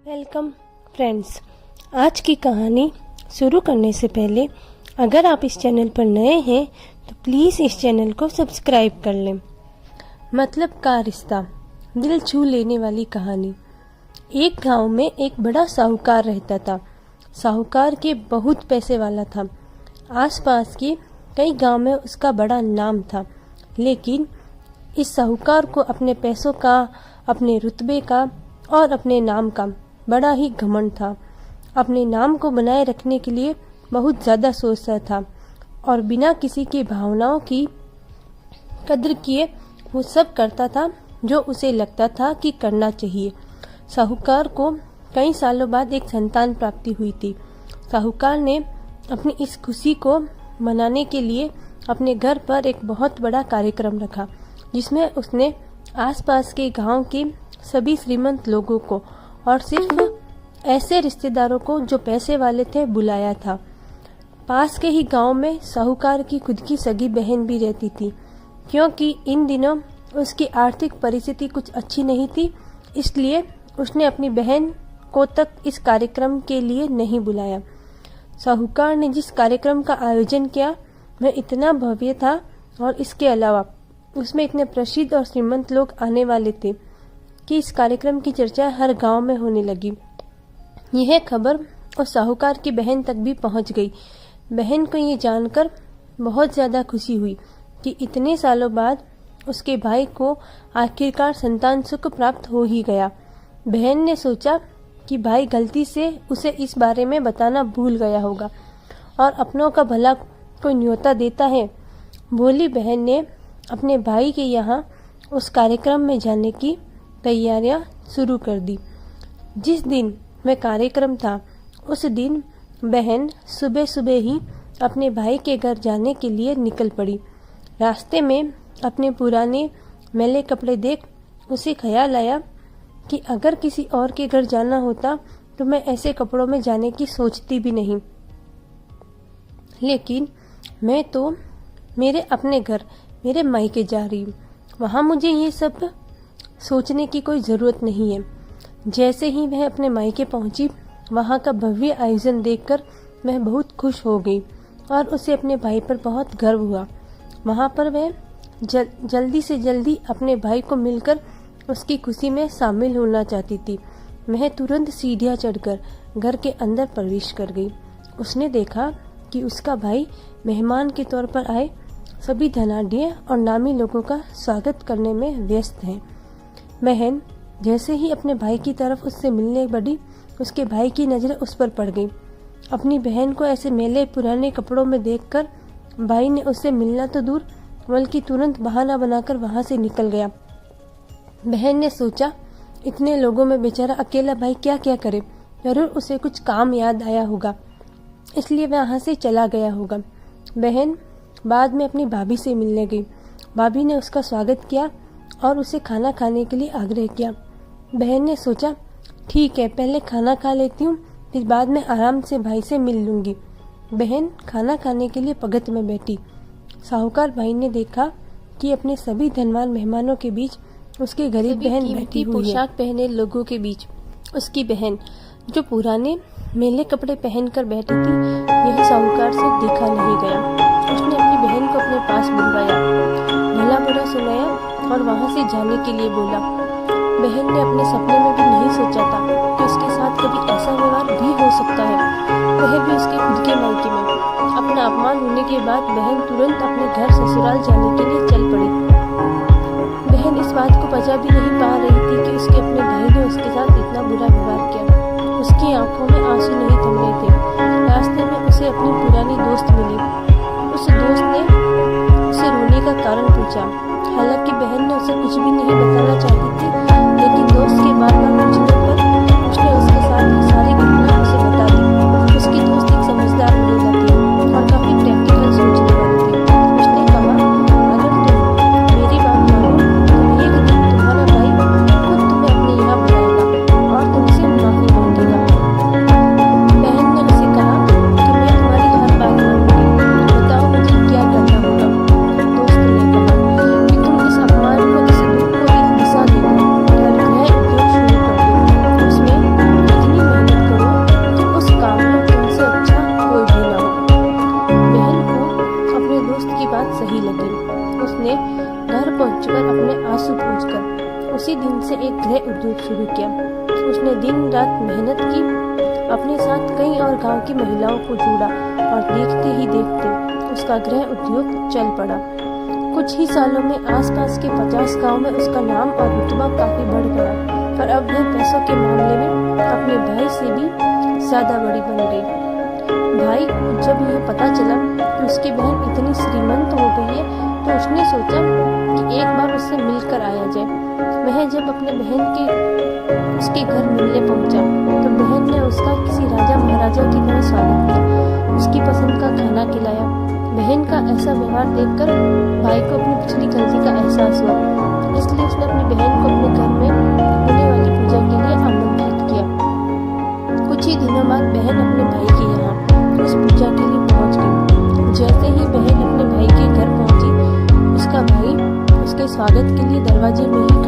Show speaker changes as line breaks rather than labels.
Welcome friends. आज की कहानी शुरू करने से पहले अगर आप इस चैनल पर नए हैं तो प्लीज़ इस चैनल को सब्सक्राइब कर लें। मतलब का रिश्ता, दिल छू लेने वाली कहानी। एक गांव में एक बड़ा साहूकार रहता था। साहूकार के बहुत पैसे वाला था। आसपास के कई गांव में उसका बड़ा नाम था, लेकिन इस साहूकार को अपने पैसों का, अपने रुतबे का और अपने नाम का बड़ा ही घमंड था। अपने नाम को बनाए रखने के लिए बहुत ज़्यादा सोचता था और बिना किसी की भावनाओं की कद्र किए वो सब करता था जो उसे लगता था कि करना चाहिए। साहूकार को कई सालों बाद एक संतान प्राप्ति हुई थी। साहूकार ने अपनी इस खुशी को मनाने के लिए अपने घर पर एक बहुत बड़ा कार्यक्रम रखा, जिसमें उसने आसपास के गांव के सभी श्रीमंत लोगों को और सिर्फ ऐसे रिश्तेदारों को जो पैसे वाले थे बुलाया था। पास के ही गांव में साहूकार की खुद की सगी बहन भी रहती थी। क्योंकि इन दिनों उसकी आर्थिक परिस्थिति कुछ अच्छी नहीं थी, इसलिए उसने अपनी बहन को तक इस कार्यक्रम के लिए नहीं बुलाया। साहूकार ने जिस कार्यक्रम का आयोजन किया वह इतना भव्य था और इसके अलावा उसमें इतने प्रसिद्ध और श्रीमंत लोग आने वाले थे कि इस कार्यक्रम की चर्चा हर गांव में होने लगी। यह खबर उस साहूकार की बहन तक भी पहुंच गई। बहन को ये जानकर बहुत ज़्यादा खुशी हुई कि इतने सालों बाद उसके भाई को आखिरकार संतान सुख प्राप्त हो ही गया। बहन ने सोचा कि भाई गलती से उसे इस बारे में बताना भूल गया होगा और अपनों का भला कोई न्योता देता है। भोली बहन ने अपने भाई के यहाँ उस कार्यक्रम में जाने की तैयारियां शुरू कर दी। जिस दिन वह कार्यक्रम था उस दिन बहन सुबह सुबह ही अपने भाई के घर जाने के लिए निकल पड़ी। रास्ते में अपने पुराने मैले कपड़े देख उसे ख्याल आया कि अगर किसी और के घर जाना होता तो मैं ऐसे कपड़ों में जाने की सोचती भी नहीं, लेकिन मैं तो मेरे अपने घर, मेरे मायके जा रही हूँ। वहाँ मुझे ये सब सोचने की कोई ज़रूरत नहीं है। जैसे ही वह अपने मायके पहुंची, वहां का भव्य आयोजन देखकर वह बहुत खुश हो गई और उसे अपने भाई पर बहुत गर्व हुआ। वहां पर वह जल्दी से जल्दी अपने भाई को मिलकर उसकी खुशी में शामिल होना चाहती थी। वह तुरंत सीढ़ियां चढ़कर घर के अंदर प्रवेश कर गई। उसने देखा कि उसका भाई मेहमान के तौर पर आए सभी धनाढ्य और नामी लोगों का स्वागत करने में व्यस्त हैं। बहन जैसे ही अपने भाई की तरफ उससे मिलने बढ़ी, उसके भाई की नज़र उस पर पड़ गई। अपनी बहन को ऐसे मैले पुराने कपड़ों में देखकर भाई ने उससे मिलना तो दूर बल्कि तुरंत बहाना बनाकर वहां से निकल गया। बहन ने सोचा इतने लोगों में बेचारा अकेला भाई क्या क्या करे, जरूर उसे कुछ काम याद आया होगा, इसलिए वह वहां से चला गया होगा। बहन बाद में अपनी भाभी से मिलने गई। भाभी ने उसका स्वागत किया और उसे खाना खाने के लिए आग्रह किया। बहन ने सोचा ठीक है, पहले खाना खा लेती हूँ, फिर बाद में आराम से भाई से मिल लूंगी। बहन खाना खाने के लिए पगत में बैठी। साहूकार भाई ने देखा कि अपने सभी धनवान मेहमानों के बीच उसकी गरीब बहन बैठी हुई है। पोशाक पहने लोगों के बीच उसकी बहन जो पुराने मैले कपड़े पहनकर बैठी थी, यह साहूकार से देखा नहीं गया। उसने अपनी बहन को अपने पास बुलवाया, भला बुरा सुनाया और वहां से जाने के लिए बोला। बहन ने अपने सपने में भी नहीं सोचा था कि उसके साथ कभी ऐसा व्यवहार भी हो सकता है, वह भी उसके खुद के मायके में। अपना अपमान होने के बाद बहन तुरंत अपने घर ससुराल जाने के लिए चल पड़ी। बहन इस बात को पचा भी नहीं पा रही थी कि उसके अपने भाई ने उसके साथ इतना बुरा व्यवहार किया। उसकी आंखों में आंसू नहीं थम रहे थे। रास्ते में उसे अपनी पुरानी दोस्त मिली। उस दोस्त ने उसे रोने का कारण पूछा। हालांकि बहन ने उसे कुछ भी नहीं बताना चाहती थी, लेकिन दोस्त के बार बार पूछने पर उसने उसके साथ ये सारी घटना उसे बता दी। उसकी दोस्त एक समझदार महिला थी और काफी प्रैक्टिकल सोचने वाली थी। उसने कहा अगर तुम मेरी बात मानो तो एक दिन तुम्हारा भाई खुद तुम्हें अपने यहाँ बुलाएगा और तुमसे माफी मांगेगा। बहन ने उसे कहा कि मैं तुम्हारी हर बात मानूंगी, बताओ मुझे क्या करना होगा। दोस्त ने कहा कि तुम इस अपमान को, इस दुख को एक दिशा दे दो और नए उद्योग शुरू कर दो। शुरू किया। उसने दिन रात मेहनत की, अपने साथ कई और गांव की महिलाओं को जोड़ा और देखते ही देखते उसका गृह उद्योग चल पड़ा। कुछ ही सालों में आसपास के 50 गांव में उसका नाम और रुतबा काफी बढ़ गया और अब वह पैसों के मामले में अपने भाई से भी ज्यादा बड़ी बन गई। भाई को जब यह पता चला कि उसकी बहन इतनी श्रीमंत हो गई है तो उसने सोचा कि एक बार उससे मिलकर आया जाए। वह जब अपने बहन के उसके घर मिलने पहुंचा तो बहन ने उसका किसी राजा महाराजा की तरह स्वागत किया, उसकी पसंद का खाना खिलाया। बहन का ऐसा व्यवहार देखकर भाई को अपनी पिछली गलती का एहसास हुआ, इसलिए उसने अपनी बहन को अपने घर में होने वाली पूजा के लिए आमंत्रित किया। कुछ ही दिनों बाद बहन अपने भाई के यहाँ उस पूजा के लिए पहुंच गई। जैसे ही बहन अपने भाई के घर पहुंची, उसका भाई उसके स्वागत के लिए दरवाजे में ही